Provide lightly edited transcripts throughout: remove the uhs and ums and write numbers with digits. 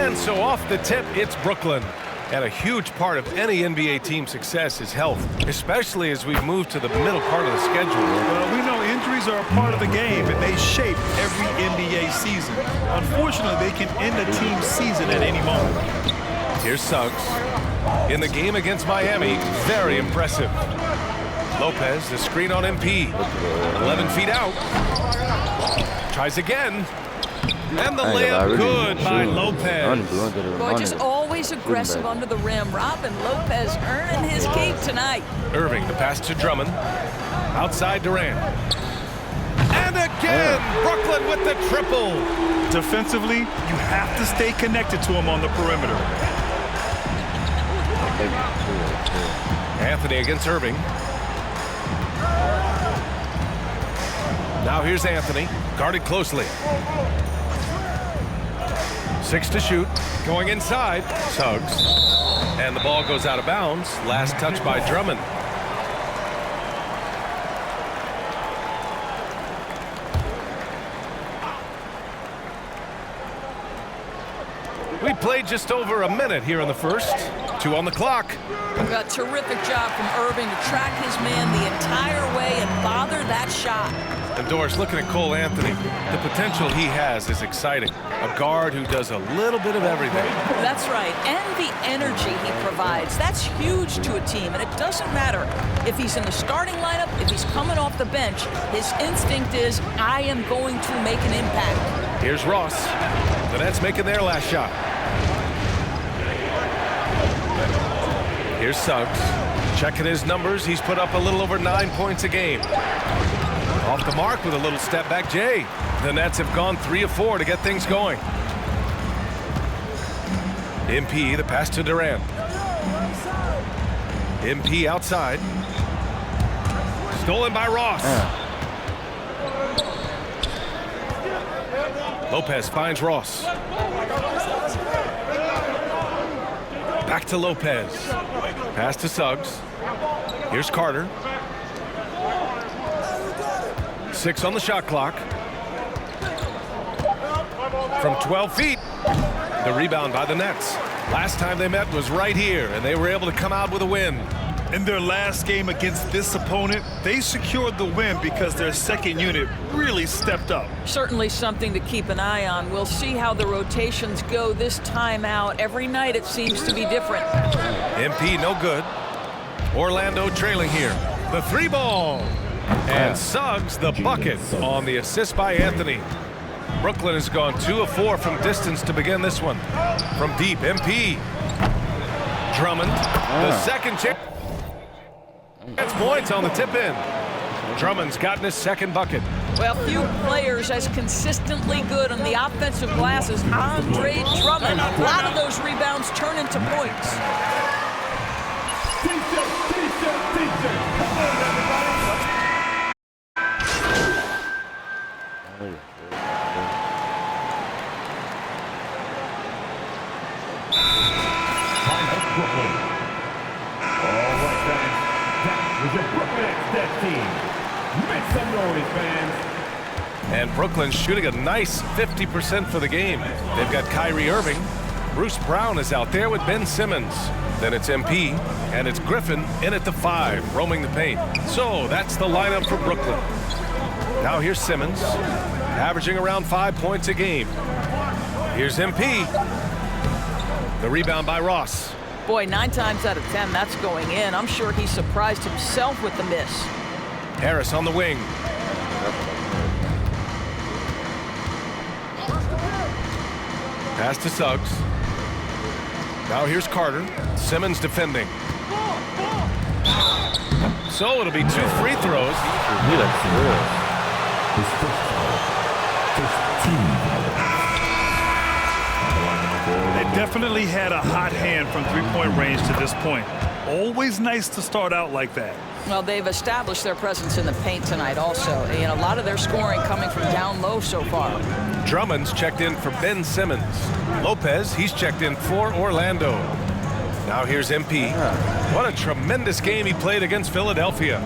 And so off the tip, it's Brooklyn. And a huge part of any NBA team's success is health, especially as we've moved to the middle part of the schedule. Well, we know injuries are a part of the game, and they shape every NBA season. Unfortunately, they can end a team's season at any moment. Here's Suggs. In the game against Miami, very impressive. Lopez, the screen on MP. 11 feet out. Tries again. And the layup good by Lopez. Boy, just always aggressive under the rim. Robin Lopez earning his keep tonight. Irving, the pass to Drummond. Outside Durant. And again, Brooklyn with the triple. Defensively, you have to stay connected to him on the perimeter. Anthony against Irving. Now here's Anthony, guarded closely. 6 to shoot, going inside, Suggs. And the ball goes out of bounds. Last touch by Drummond. We played just over a minute here in the first. 2 on the clock. A terrific job from Irving to track his man the entire way and bother that shot. And Doris, looking at Cole Anthony, the potential he has is exciting. A guard who does a little bit of everything. That's right, and the energy he provides. That's huge to a team, and it doesn't matter if he's in the starting lineup, if he's coming off the bench. His instinct is, I am going to make an impact. Here's Ross. The Nets making their last shot. Here's Suggs. Checking his numbers, he's put up a little over 9 points a game. Off the mark with a little step back, Jay. The Nets have gone 3 of 4 to get things going. MP, the pass to Durant. MP outside. Stolen by Ross. Lopez finds Ross. Back to Lopez. Pass to Suggs. Here's Carter. 6 on the shot clock. From 12 feet. The rebound by the Nets. Last time they met was right here, and they were able to come out with a win. In their last game against this opponent, they secured the win because their second unit really stepped up. Certainly something to keep an eye on. We'll see how the rotations go this time out. Every night it seems to be different. MP no good. Orlando trailing here. The 3 ball. And Suggs the bucket on the assist by Anthony. Brooklyn has gone 2 of 4 from distance to begin this one. From deep, MP. Drummond, the second chance. That's points on the tip in. Drummond's gotten his second bucket. Well, few players as consistently good on the offensive glass as Andre Drummond. A lot of those rebounds turn into points. And Brooklyn's shooting a nice 50% for the game. They've got Kyrie Irving. Bruce Brown is out there with Ben Simmons. Then it's MP, and it's Griffin in at the 5, roaming the paint. So that's the lineup for Brooklyn. Now here's Simmons, averaging around 5 points a game. Here's MP. The rebound by Ross. Boy, 9 times out of 10, that's going in. I'm sure he surprised himself with the miss. Harris on the wing. Pass to Suggs. Now here's Carter. Simmons defending. So it'll be 2 free throws. They definitely had a hot hand from three-point range to this point. Always nice to start out like that. Well, they've established their presence in the paint tonight also. And a lot of their scoring coming from down low so far. Drummond's checked in for Ben Simmons. Lopez, he's checked in for Orlando. Now here's MP. What a tremendous game he played against Philadelphia.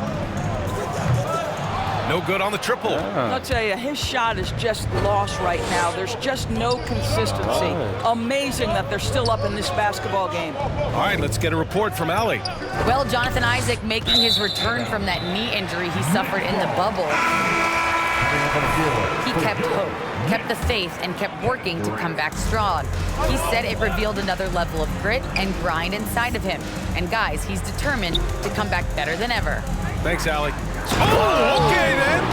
No good on the triple. I'll tell you, his shot is just lost right now. There's just no consistency. Amazing that they're still up in this basketball game. All right, let's get a report from Allie. Well, Jonathan Isaac making his return from that knee injury he suffered in the bubble. He kept hope, kept the faith, and kept working to come back strong. He said it revealed another level of grit and grind inside of him. And guys, he's determined to come back better than ever. Thanks, Allie. Oh, okay then.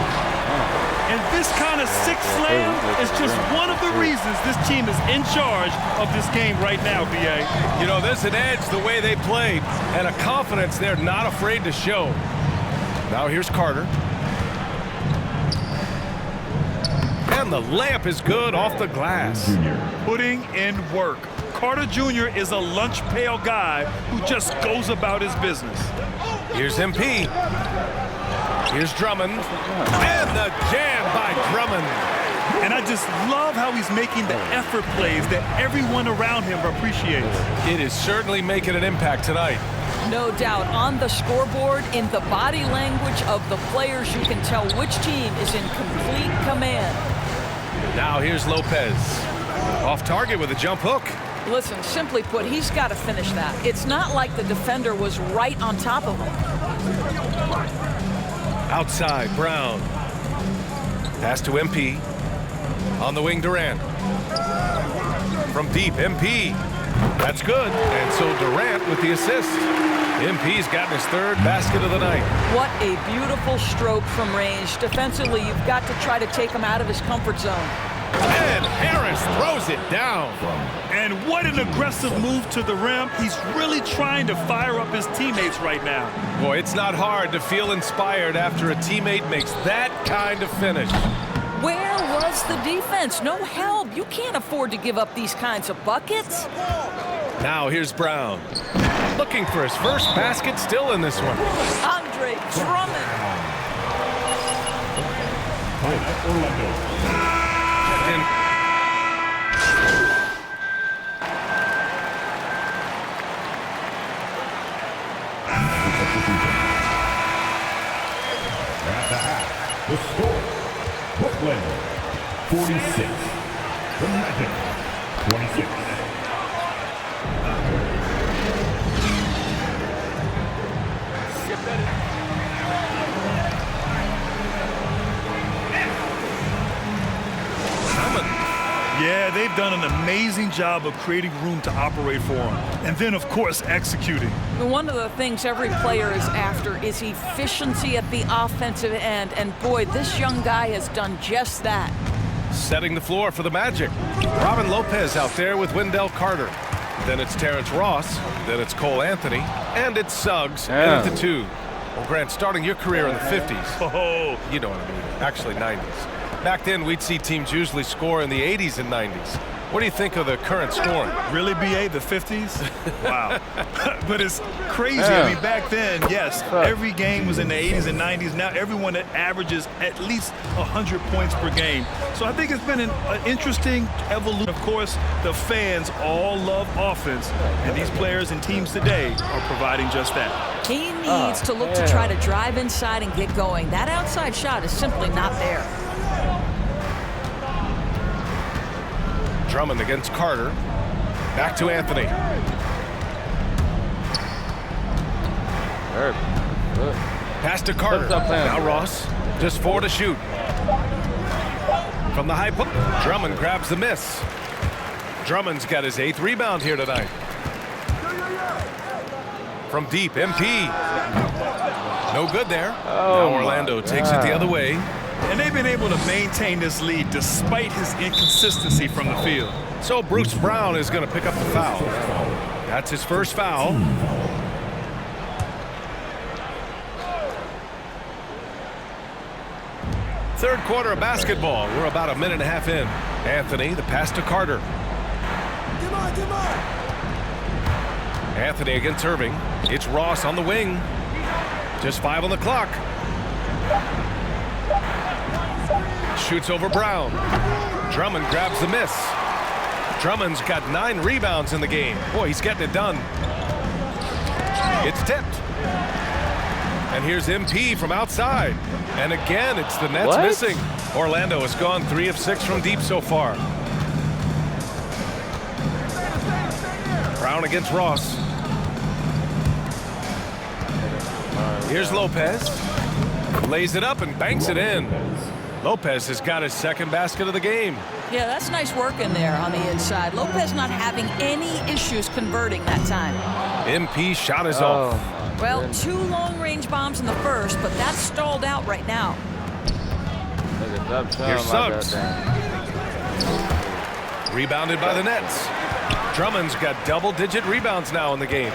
And this kind of six slam is just one of the reasons this team is in charge of this game right now, B.A. You know, there's an edge the way they played and a confidence they're not afraid to show. Now here's Carter. And the layup is good off the glass. Putting in work. Carter Jr. is a lunch pail guy who just goes about his business. Here's MP. Here's Drummond. And the jam by Drummond. And I just love how he's making the effort plays that everyone around him appreciates. It is certainly making an impact tonight. No doubt. On the scoreboard, in the body language of the players, you can tell which team is in complete command. Now here's Lopez. Off target with a jump hook. Listen, simply put, he's got to finish that. It's not like the defender was right on top of him. Outside, Brown. Pass to MP. On the wing, Durant. From deep, MP. That's good. And so Durant with the assist. MP's gotten his third basket of the night. What a beautiful stroke from range. Defensively, you've got to try to take him out of his comfort zone. And Harris throws it down. And what an aggressive move to the rim. He's really trying to fire up his teammates right now. Boy, it's not hard to feel inspired after a teammate makes that kind of finish. Where was the defense? No help. You can't afford to give up these kinds of buckets. Now here's Brown. Looking for his first basket, still in this one. Andre Drummond. And at the half, the score, Brooklyn 46, the Magic 26. Yeah, they've done an amazing job of creating room to operate for him. And then, of course, executing. One of the things every player is after is efficiency at the offensive end. And boy, this young guy has done just that. setting the floor for the Magic. Robin Lopez out there with Wendell Carter. Then it's Terrence Ross. Then it's Cole Anthony. And it's Suggs in at the 2. Well, Grant, starting your career in the 50s. Oh, You know what I mean. Actually, 90s. Back then, we'd see teams usually score in the 80s and 90s. What do you think of the current scoring? really, B.A., the 50s? Wow. But it's crazy. I mean, back then, yes, every game was in the 80s and 90s. Now everyone averages at least 100 points per game. So I think it's been an interesting evolution. Of course, the fans all love offense, and these players and teams today are providing just that. He needs to look to try to drive inside and get going. That outside shot is simply not there. Drummond against Carter. Back to Anthony. Pass to Carter. Now Ross. Just 4 to shoot. From the high post. Drummond grabs the miss. Drummond's got his 8th rebound here tonight. From deep, MP. No good there. Now Orlando takes it the other way. And they've been able to maintain this lead despite his inconsistency from the field. So Bruce Brown is going to pick up the foul. That's his first foul. Third quarter of basketball. We're about a minute and a half in. Anthony, the pass to Carter. Anthony against Irving. It's Ross on the wing. Just 5 on the clock. Shoots over Brown. Drummond grabs the miss. Drummond's got 9 rebounds in the game. Boy, he's getting it done. It's tipped. And here's MP from outside. And again, it's the Nets missing. Orlando has gone 3 of 6 from deep so far. Brown against Ross. Here's Lopez. Lays it up and banks it in. Lopez has got his second basket of the game. Yeah, that's nice work in there on the inside. Lopez not having any issues converting that time. MP shot is off. Well, 2 long-range bombs in the first, but that's stalled out right now. Here's Suggs. Rebounded by the Nets. Drummond's got double-digit rebounds now in the game.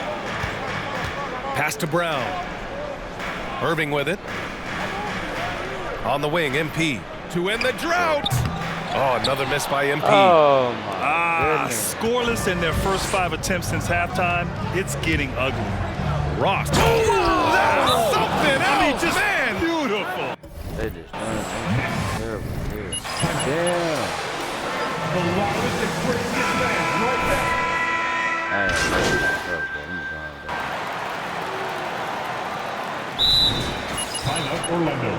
Pass to Brown. Irving with it. On the wing, MP to end the drought. Oh, another miss by MP. Oh, my goodness. Scoreless in their first 5 attempts since halftime. It's getting ugly. Ross. Oh, that's something else, I mean, just man. Beautiful. They just done it. Terrible here. Damn. The longest and craziest man right there. Timeout Orlando.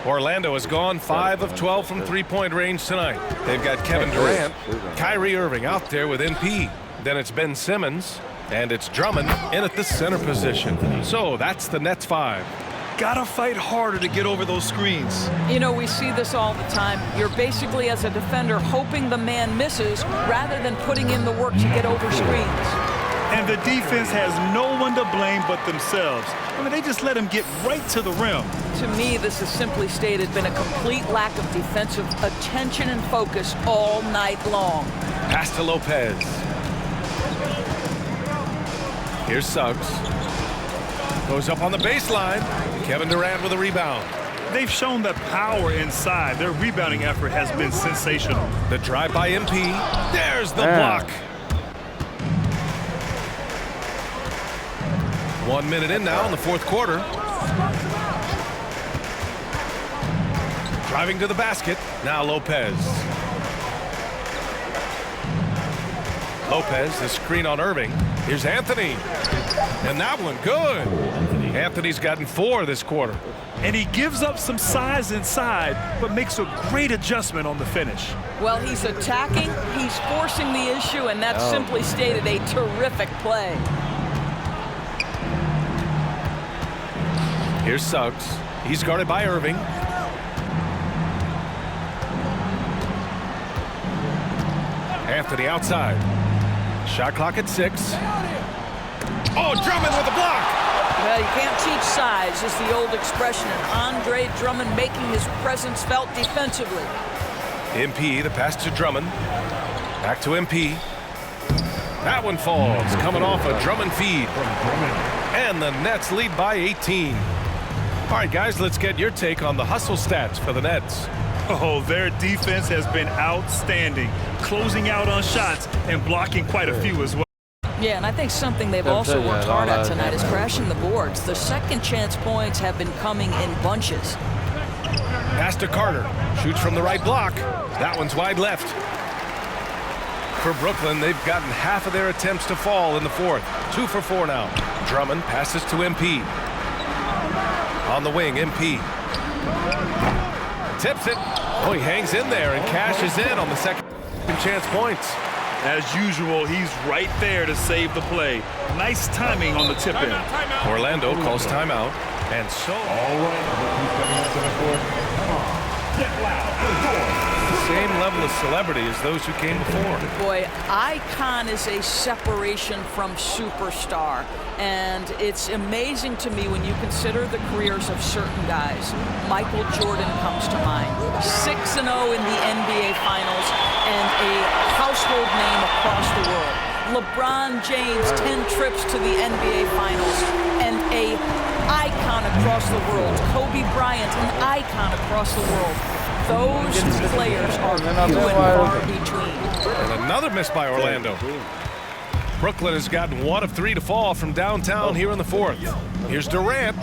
Orlando has gone 5 of 12 from three-point range tonight. They've got Kevin Durant, Kyrie Irving out there with MP. Then it's Ben Simmons, and it's Drummond in at the center position. So that's the Nets 5. Gotta fight harder to get over those screens. You know, we see this all the time. You're basically, as a defender, hoping the man misses rather than putting in the work to get over screens. And the defense has no one to blame but themselves. I mean, they just let him get right to the rim. To me, this has simply stated been a complete lack of defensive attention and focus all night long. Pass to Lopez. Here's Suggs. Goes up on the baseline. Kevin Durant with a rebound. They've shown that power inside. Their rebounding effort has been sensational. The drive by MP. There's the block. 1 minute in now in the fourth quarter. Driving to the basket. Now Lopez. Lopez, the screen on Irving. Here's Anthony. And that one good. Anthony's gotten 4 this quarter. And he gives up some size inside, but makes a great adjustment on the finish. Well, he's attacking, he's forcing the issue, and that's simply stated a terrific play. Here's Suggs. He's guarded by Irving. Anthony outside. Shot clock at 6. Oh, Drummond with the block. Well, you can't teach size, is the old expression, and Andre Drummond making his presence felt defensively. MP, the pass to Drummond. Back to MP. That one falls, coming off a Drummond feed. And the Nets lead by 18. All right, guys, let's get your take on the hustle stats for the Nets. Oh, their defense has been outstanding, closing out on shots and blocking quite a few as well. Yeah, and I think something they've also worked hard at tonight is crashing the boards. The second chance points have been coming in bunches. Pass to Carter. Shoots from the right block. That one's wide left. For Brooklyn, they've gotten half of their attempts to fall in the fourth. 2 for 4 now. Drummond passes to MP. On the wing, MP. Tips it. Oh, he hangs in there and cashes in on the second chance points. As usual, he's right there to save the play. Nice timing on the tip-in. Orlando calls timeout. And so... All right, who's coming up to the court? Come on, get loud. the same level of celebrity as those who came before. Boy, icon is a separation from superstar. And it's amazing to me when you consider the careers of certain guys. Michael Jordan comes to mind. 6-0 in the NBA Finals and a household name across the world. LeBron James, 10 trips to the NBA Finals and a icon across the world. Kobe Bryant, an icon across the world. Those players are few and far between. And another miss by Orlando. Brooklyn has gotten 1 of 3 to fall from downtown here in the fourth. Here's Durant.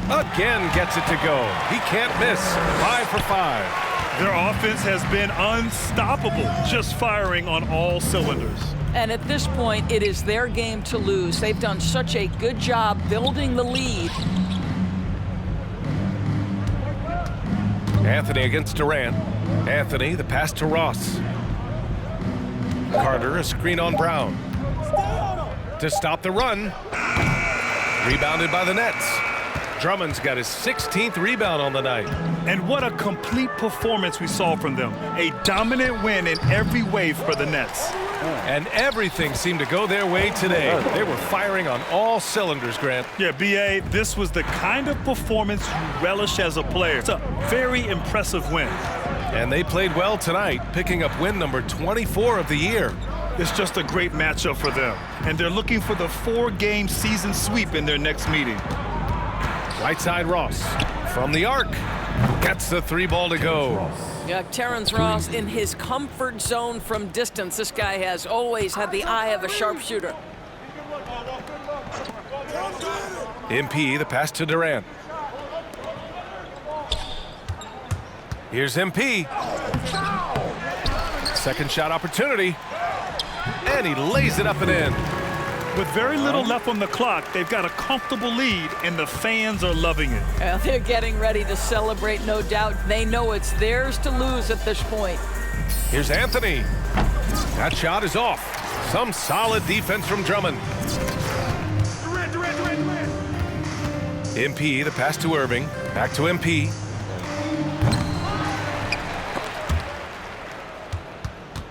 Again gets it to go. He can't miss. 5 for 5. Their offense has been unstoppable, just firing on all cylinders. And at this point, it is their game to lose. They've done such a good job building the lead. Anthony against Durant. Anthony, the pass to Ross. Carter, a screen on Brown. To stop the run. Rebounded by the Nets. Drummond's got his 16th rebound on the night. And what a complete performance we saw from them. A dominant win in every way for the Nets. And everything seemed to go their way today. They were firing on all cylinders, Grant. Yeah, B.A., this was the kind of performance you relish as a player. It's a very impressive win. And they played well tonight, picking up win number 24 of the year. It's just a great matchup for them. And they're looking for the 4-game season sweep in their next meeting. Right side Ross from the arc. Gets the 3-ball to go. Yeah, Terrence Ross in his comfort zone from distance. This guy has always had the eye of a sharpshooter. MP, the pass to Durant. Here's MP. Second shot opportunity. And he lays it up and in. With very little left on the clock, they've got a comfortable lead, and the fans are loving it. Well, they're getting ready to celebrate, no doubt. They know it's theirs to lose at this point. Here's Anthony. That shot is off. Some solid defense from Drummond. MP, the pass to Irving. Back to MP.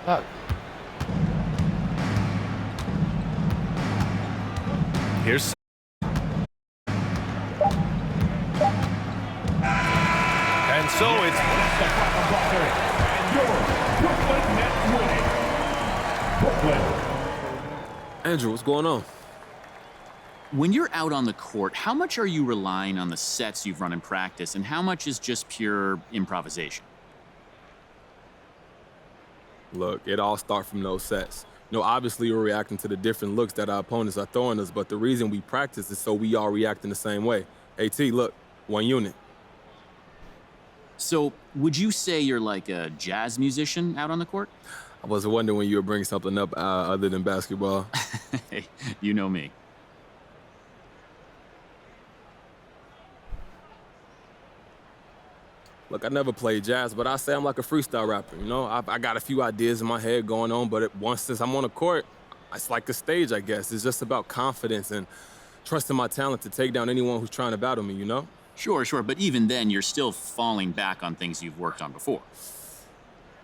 Fuck. Here's and so it's Andrew, what's going on? When you're out on the court, how much are you relying on the sets you've run in practice, and how much is just pure improvisation? Look, it all starts from those sets. You know, obviously we're reacting to the different looks that our opponents are throwing us, but the reason we practice is so we all react in the same way. AT, look, one unit. So, would you say you're like a jazz musician out on the court? I was wondering when you would bring something up other than basketball. Hey, you know me. Look, I never played jazz, but I say I'm like a freestyle rapper, you know? I got a few ideas in my head going on, but since I'm on the court, it's like a stage, I guess. It's just about confidence and trusting my talent to take down anyone who's trying to battle me, you know? Sure, but even then, you're still falling back on things you've worked on before.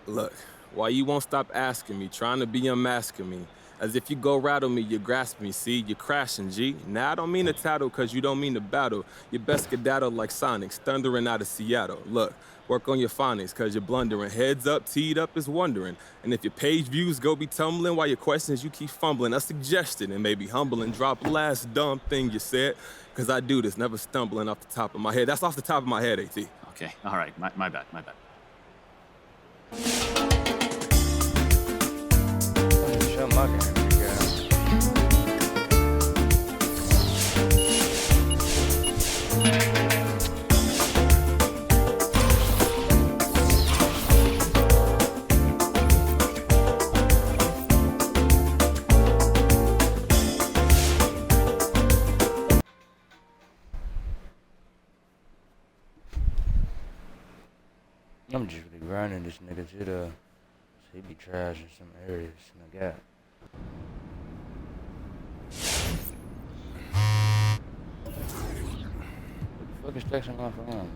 Look, why you won't stop asking me, trying to be unmasking me? As if you go rattle me, you grasp me, see? You're crashing, G. Now, I don't mean to tattle because you don't mean to battle. You best skedaddle like Sonics, thundering out of Seattle. Look, work on your phonics because you're blundering. Heads up, teed up is wondering. And if your page views go be tumbling while your questions you keep fumbling, a suggestion and maybe humbling. Drop last dumb thing you said because I do this, never stumbling off the top of my head. That's off the top of my head, AT. Okay, all right, my bad. Show my game, guys. I'm just really grinding this nigga to the. He be trash in some areas in the gap. What the fuck is texting my phone?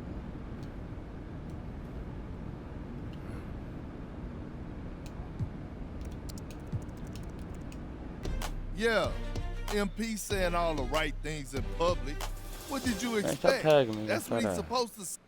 Yeah, MP saying all the right things in public. What did you Man, stop expect? tagging me. That's what he's supposed to say.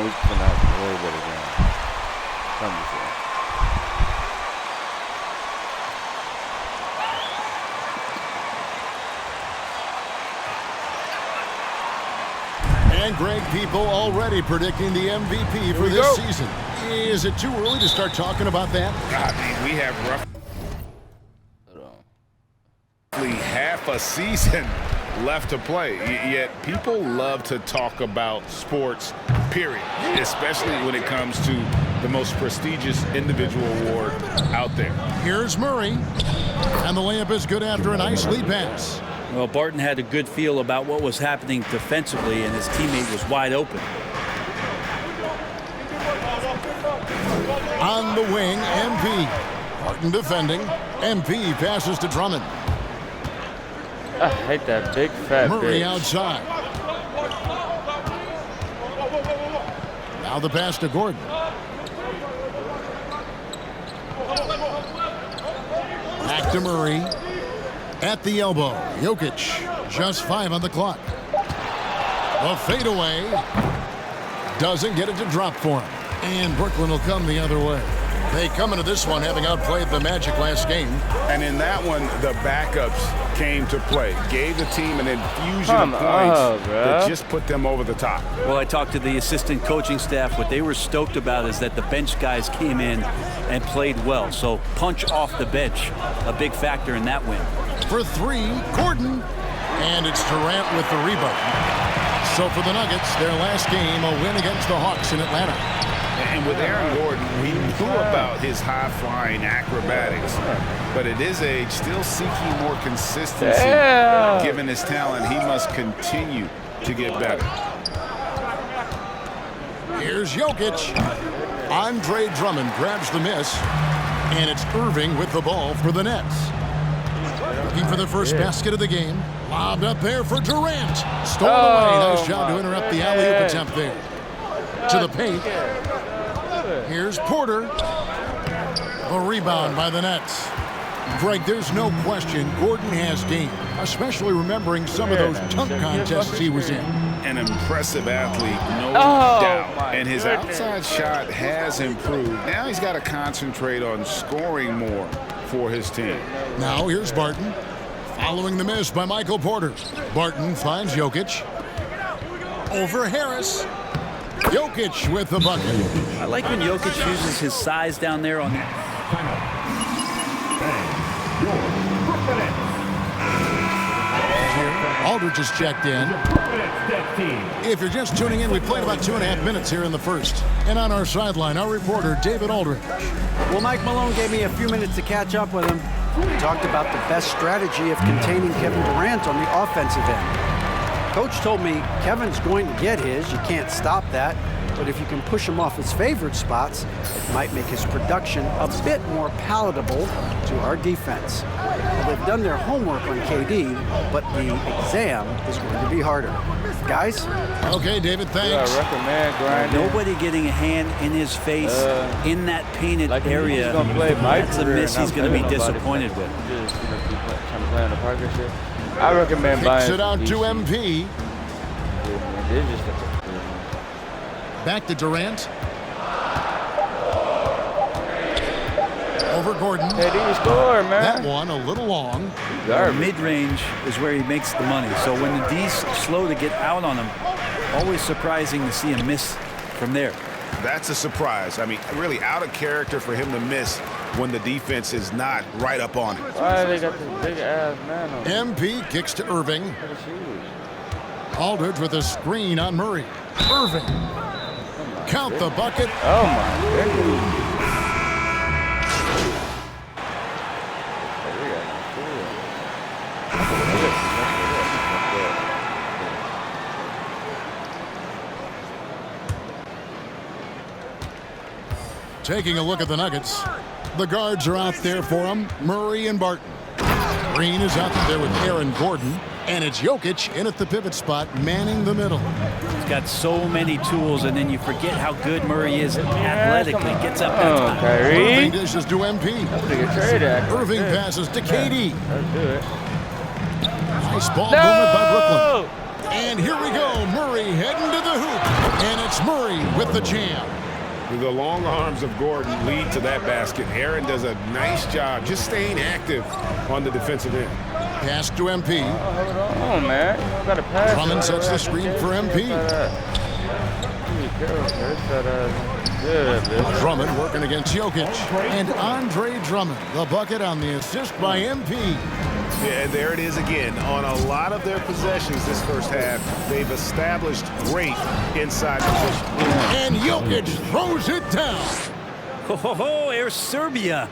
we can have a little bit of game. Come before. And Greg, people already predicting the MVP for this season. Is it too early to start talking about that? I mean, we have roughly half a season left to play, yet people love to talk about sports, period, especially when it comes to the most prestigious individual award out there. Here's Murray, and the layup is good after a nice lead pass. Well, Barton had a good feel about what was happening defensively, and his teammate was wide open. On the wing, MP. Barton defending. MP passes to Drummond. I hate that big fat Murray bitch. outside. Now the pass to Gordon. Back to Murray. At the elbow, Jokic, just 5 on the clock. A fadeaway. Doesn't get it to drop for him. And Brooklyn will come the other way. They come into this one having outplayed the Magic last game. And in that one, the backups came to play. Gave the team an infusion of points that just put them over the top. Well, I talked to the assistant coaching staff. What they were stoked about is that the bench guys came in and played well. So punch off the bench, a big factor in that win. For 3, Gordon. And it's Durant with the rebound. So for the Nuggets, their last game, a win against the Hawks in Atlanta. And with Aaron Gordon, we knew about his high-flying acrobatics. But at his age, still seeking more consistency. Given his talent, he must continue to get better. Here's Jokic. Andre Drummond grabs the miss. And it's Irving with the ball for the Nets. Looking for the first basket of the game. Lobbed up there for Durant. Stolen away. Nice job to interrupt the alley-oop attempt there. To the paint. Here's Porter. The rebound by the Nets. Greg, there's no question Gordon has game, especially remembering some of those dunk contests he was in. An impressive athlete, no doubt. And his outside shot has improved. Now he's got to concentrate on scoring more for his team. Now here's Barton. Following the miss by Michael Porter. Barton finds Jokic. Over Harris. Jokic with the bucket. I like when Jokic uses his size down there on Aldridge is checked in. If you're just tuning in, we played about 2.5 minutes here in the first. And on our sideline, our reporter, David Aldridge. Well, Mike Malone gave me a few minutes to catch up with him. We talked about the best strategy of containing Kevin Durant on the offensive end. Coach told me Kevin's going to get his. You can't stop that. But if you can push him off his favorite spots, it might make his production a bit more palatable to our defense. Well, they've done their homework on KD, but the exam is going to be harder. Guys? Okay, David, thanks. Nobody getting a hand in his face in that painted area. That's a miss he's going to be disappointed with. I recommend buying. Kicks it out to MP. Back to Durant. Over Gordon. Hey, he scored, man. That one a little long. Mid-range is where he makes the money. So when the D's slow to get out on him, always surprising to see him miss from there. That's a surprise. I mean, really out of character for him to miss when the defense is not right up on him. Why they got this big ass man on him? MP kicks to Irving. Aldridge with a screen on Murray. Irving. Count the bucket. Oh my goodness. Taking a look at the Nuggets. The guards are out there for him. Murray and Barton. Green is out there with Aaron Gordon. And it's Jokic in at the pivot spot, manning the middle. He's got so many tools, and then you forget how good Murray is athletically. Gets up that time. Irving dishes to MP. Irving passes to KD. Let's do it. Nice ball movement by Brooklyn. And here we go. Murray heading to the hoop. And it's Murray with the jam. The long arms of Gordon lead to that basket. Aaron does a nice job just staying active on the defensive end. Pass to MP. Hold on, man. You gotta pass. Drummond sets the screen for MP. Drummond working against Jokic. And Andre Drummond, the bucket on the assist by MP. Yeah, there it is again. On a lot of their possessions this first half, they've established great inside position. And Jokic throws it down. Ho, there's Serbia.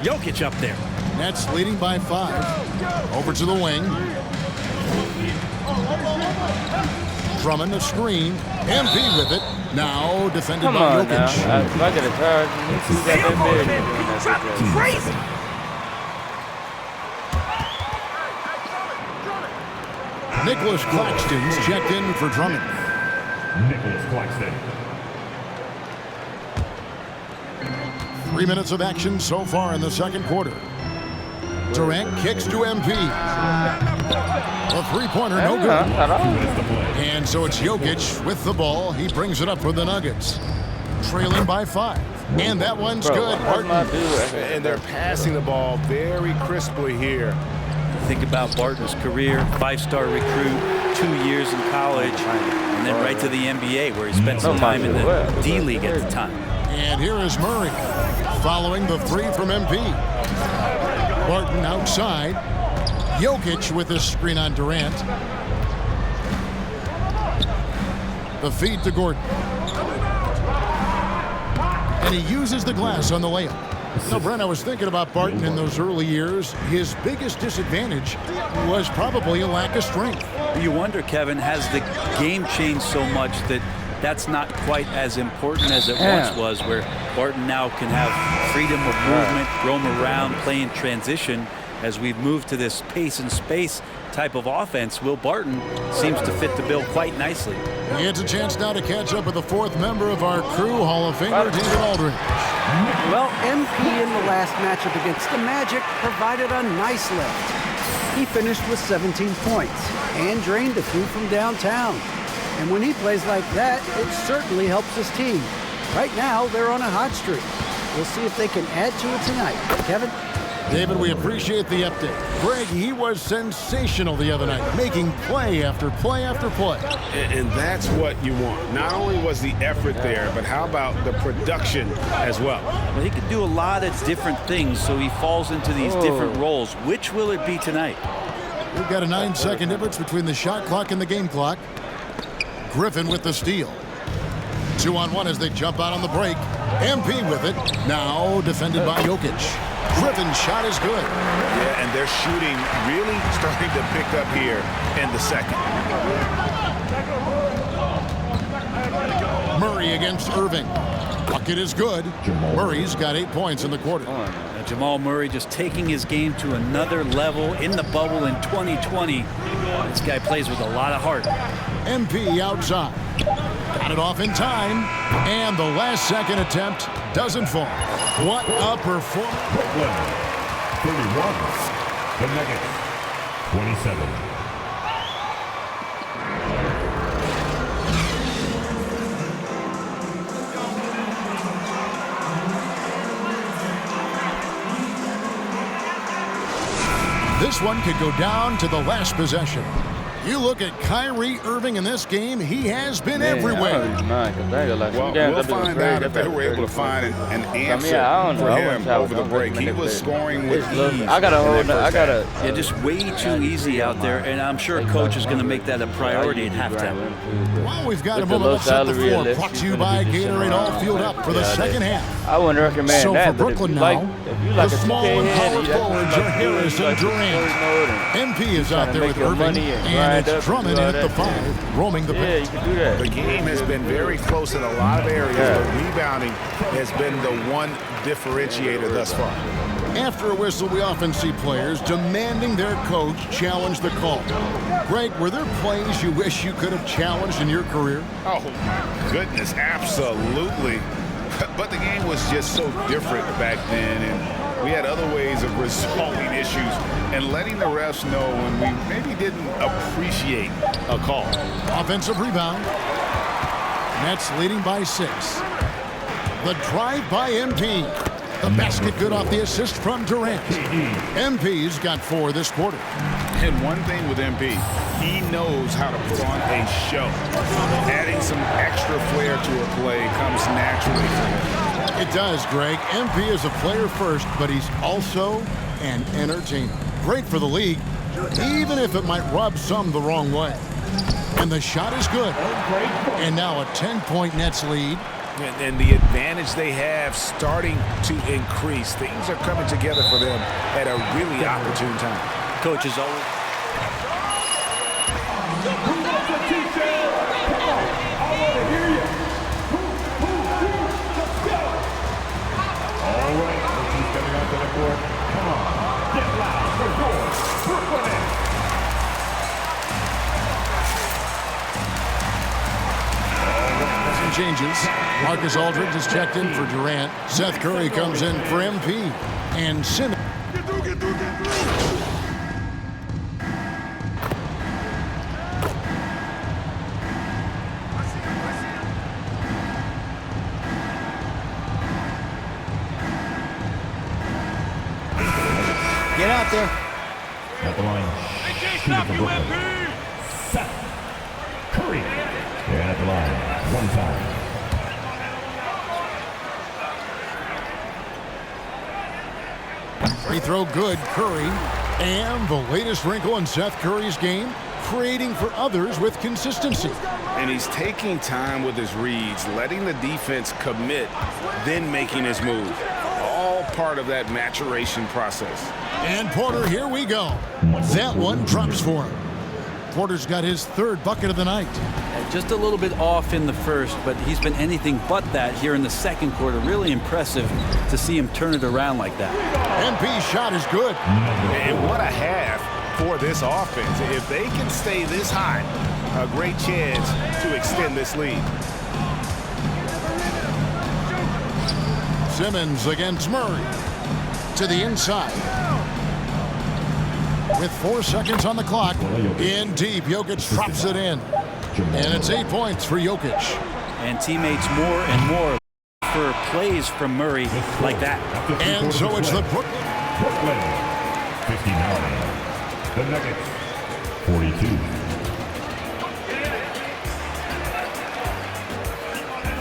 Jokic up there. Nets leading by 5. Over to the wing. Drummond the screen. MP with it. Now defended by Jokic. If I get a charge, you got that big. Crazy. Nicholas Claxton's checked in for Drummond. Nicholas Claxton. 3 minutes of action so far in the second quarter. Durant kicks to MP. A three-pointer, no good. And so it's Jokic with the ball. He brings it up for the Nuggets. Trailing by 5. And that one's good. And they're passing the ball very crisply here. Think about Barton's career, 5-star recruit, 2 years in college, and then right to the NBA where he spent some time in the D-League at the time. And here is Murray following the 3 from MP. Barton outside. Jokic with the screen on Durant. The feed to Gordon. And he uses the glass on the layup. Now, Brent, I was thinking about Barton in those early years. His biggest disadvantage was probably a lack of strength. You wonder, Kevin, has the game changed so much that that's not quite as important as it once was, where Barton now can have freedom of movement, roam around, play in transition. As we've moved to this pace and space type of offense, Will Barton seems to fit the bill quite nicely. It's a chance now to catch up with the 4th member of our crew, Hall of Famer David Aldridge. Well, MP in the last matchup against the Magic provided a nice lift. He finished with 17 points and drained a few from downtown. And when he plays like that, it certainly helps his team. Right now, they're on a hot streak. We'll see if they can add to it tonight. Kevin? David, we appreciate the update. Greg, he was sensational the other night, making play after play after play. And that's what you want. Not only was the effort there, but how about the production as well? Well, he could do a lot of different things, so he falls into these different roles. Which will it be tonight? We've got a 9-second difference between the shot clock and the game clock. Griffin with the steal. 2-on-1 as they jump out on the break. MP with it. Now defended by Jokic. Griffin's shot is good. Yeah, and they're shooting really starting to pick up here in the second. Murray against Irving. Bucket is good. Murray's got 8 points in the quarter. Jamal Murray just taking his game to another level in the bubble in 2020. This guy plays with a lot of heart. MP outside. Got it off in time. And the last second attempt doesn't fall. What a performance. Brooklyn, 31. The Nuggets, 27. This one could go down to the last possession. You look at Kyrie Irving in this game, he has been everywhere. Well, we'll find out if they were able to find an answer for him over the break. He was scoring with ease. Yeah, just way too easy out there, and I'm sure coach is going to make that a priority at halftime. Well, we've got a moment to set the floor. Brought to you by Gatorade All Fueled Up for the second half. I wouldn't recommend so that. So for Brooklyn now, the small and power forwards are Harris and Durant. MP is out there with Irving, and it's Drummond in at the 5, roaming the paint. You can do that. The game has been very close in a lot of areas. The rebounding has been the one differentiator thus far. After a whistle, we often see players demanding their coach challenge the call. Greg, were there plays you wish you could have challenged in your career? Oh, my goodness, absolutely. But the game was just so different back then, and we had other ways of resolving issues and letting the refs know when we maybe didn't appreciate a call. Offensive rebound. Nets leading by 6. The drive by MP. The basket good off the assist from Durant. MP's got 4 this quarter. And one thing with MP, he knows how to put on a show. Adding some extra flair to a play comes naturally for him. It does, Greg. MP is a player first, but he's also an entertainer. Great for the league, even if it might rub some the wrong way. And the shot is good. And now a 10-point Nets lead. And the advantage they have starting to increase. Things are coming together for them at a really opportune time. Coach is always... All right, he's coming onto the court. Come on, get loud for Brooklyn. Some changes. Marcus Aldridge is checked in for Durant. Seth Curry comes in for MP. And Simmons. Get out there. At the line, shooting for Brooklyn. Seth Curry. They're at the line. 1 foul. Free throw good, Curry. And the latest wrinkle in Seth Curry's game, creating for others with consistency. And he's taking time with his reads, letting the defense commit, then making his move. All part of that maturation process. And Porter, here we go. That one drops for him. Porter's got his 3rd bucket of the night. Just a little bit off in the first, but he's been anything but that here in the second quarter. Really impressive to see him turn it around like that. MP's shot is good. And what a half for this offense. If they can stay this high, a great chance to extend this lead. Simmons against Murray. To the inside. With 4 seconds on the clock. In deep, Jokic drops it in. And it's 8 points for Jokic. And teammates more and more for plays from Murray like that. And so it's the Brooklyn 59. The Nuggets 42.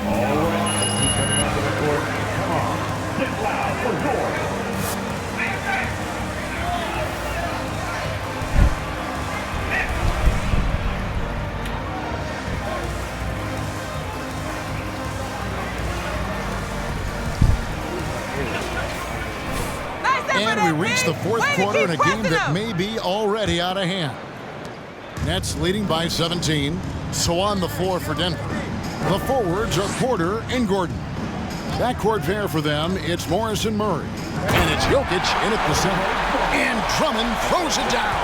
All right, he's coming onto the court. Come on, get loud for Gordon. And we reach the 4th quarter in a game that may be already out of hand. Nets leading by 17. So on the floor for Denver. The forwards are Porter and Gordon. Backcourt pair for them, it's Morris and Murray. And it's Jokic in at the center. And Drummond throws it down.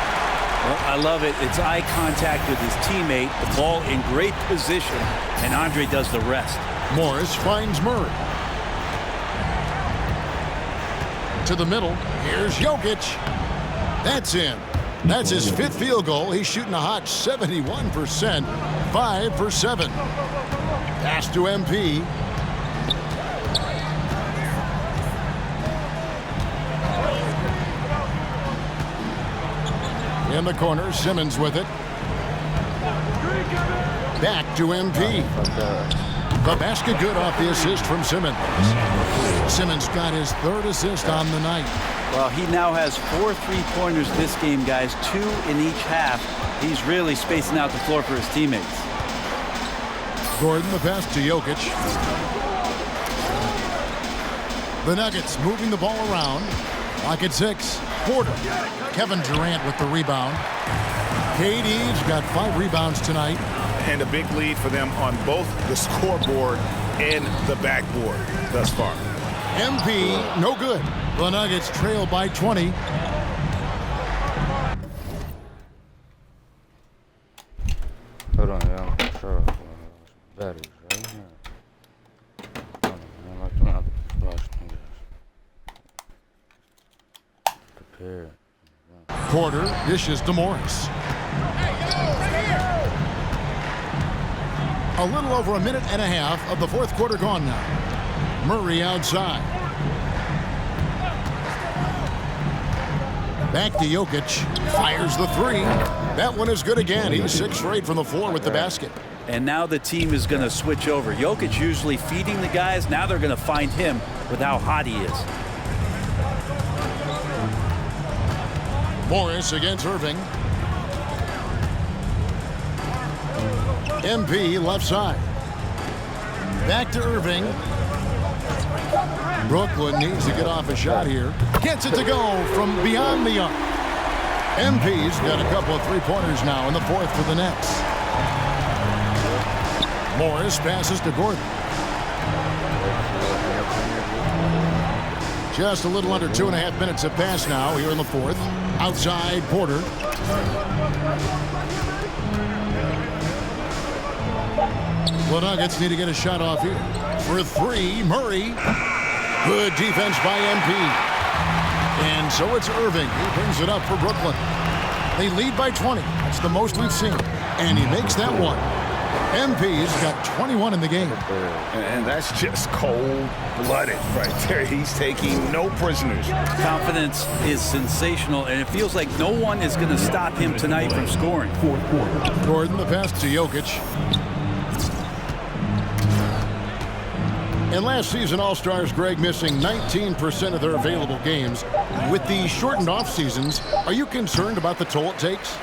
Well, I love it. It's eye contact with his teammate. The ball in great position. And Andre does the rest. Morris finds Murray. To the middle. Here's Jokic. That's in. That's his 5th field goal. He's shooting a hot 71%. 5 for 7. Pass to MP. In the corner, Simmons with it. Back to MP. The basket good off the assist from Simmons. Simmons got his 3rd assist on the night. Well, he now has 4 3-pointers this game, guys. 2 in each half. He's really spacing out the floor for his teammates. Gordon, the pass to Jokic. The Nuggets moving the ball around. Clock at 6. Porter. Kevin Durant with the rebound. KD's got 5 rebounds tonight. And a big lead for them on both the scoreboard and the backboard thus far. MP, no good. The Nuggets trail by 20. Hold on, y'all. Sure. Batteries right here. Hold on, man. Like them out the flash fingers. Prepare. Porter dishes to Morris. A little over a minute and a half of the fourth quarter gone now. Murray outside. Back to Jokic. Fires the three. That one is good again. He's 6 for 8 from the floor with the basket. And now the team is going to switch over. Jokic usually feeding the guys. Now they're going to find him with how hot he is. Morris against Irving. MP left side. Back to Irving. Brooklyn needs to get off a shot here. Gets it to go from beyond the arc. MP's got a couple of three-pointers now in the fourth for the Nets. Morris passes to Gordon. Just a little under 2.5 minutes have passed now here in the fourth. Outside, Porter. The Nuggets need to get a shot off here. For three, Murray. Good defense by MP. And so it's Irving. He brings it up for Brooklyn. They lead by 20. That's the most we've seen. And he makes that one. MP's got 21 in the game. And that's just cold-blooded right there. He's taking no prisoners. Confidence is sensational, and it feels like no one is going to stop him tonight from scoring. Gordon, the pass to Jokic. And last season, All-Stars, Greg, missing 19% of their available games. With the shortened off-seasons, are you concerned about the toll it takes?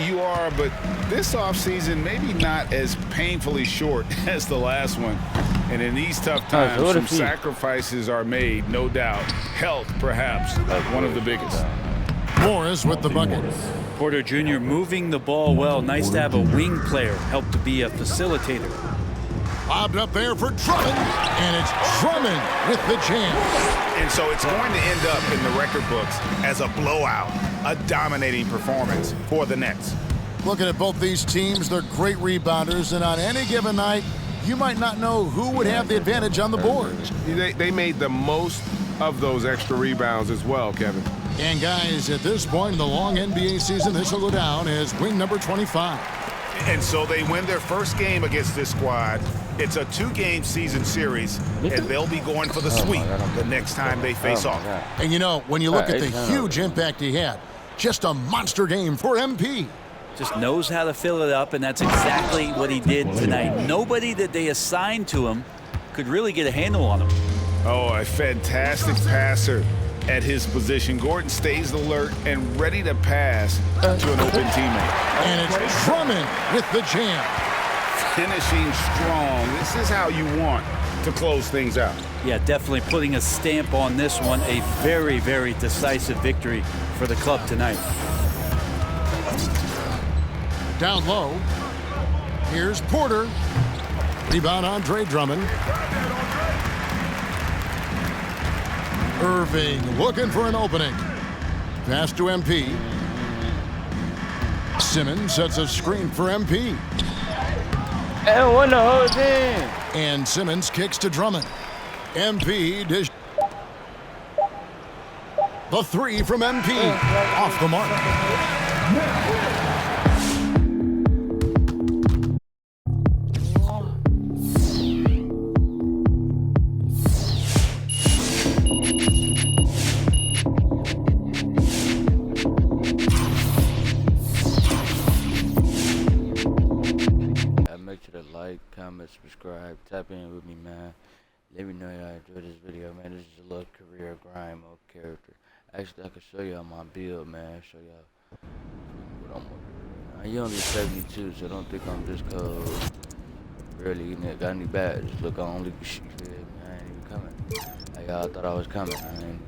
You are, but this offseason maybe not as painfully short as the last one. And in these tough times, some sacrifices are made, no doubt. Health, perhaps, one of the biggest. Morris with the bucket. Porter Jr. moving the ball well. Nice to have a wing player help to be a facilitator. Lobbed up there for Drummond, and it's Drummond with the jam. And so it's going to end up in the record books as a blowout, a dominating performance for the Nets. Looking at both these teams, they're great rebounders, and on any given night, you might not know who would have the advantage on the board. They made the most of those extra rebounds as well, Kevin. And guys, at this point in the long NBA season, this will go down as wing number 25. And so they win their first game against this squad. It's a 2-game season series, and they'll be going for the sweep the next time they face off. And you know, when you look at the huge impact he had, just a monster game for MP. Just knows how to fill it up, and that's exactly what he did tonight. Nobody that they assigned to him could really get a handle on him. Oh, a fantastic passer at his position. Gordon stays alert and ready to pass to an open teammate. And it's Drummond with the jam. Finishing strong. This is how you want to close things out. Yeah, definitely putting a stamp on this one. A very, very decisive victory for the club tonight. Down low. Here's Porter. Rebound Andre Drummond. Irving looking for an opening. Pass to MP. Simmons sets a screen for MP. And won the whole thing. And Simmons kicks to Drummond. MP dish. The three from MP. Off the mark. Comment, subscribe, tap in with me, man. Let me know y'all enjoyed this video, man. This is a little career grind mode character. Actually, I can show y'all my build, man. Show y'all what I'm working with. You only 72, so don't think I'm just cold. Really got any badges. Look, I only shit, man. I ain't even coming. Like y'all thought I was coming. I ain't.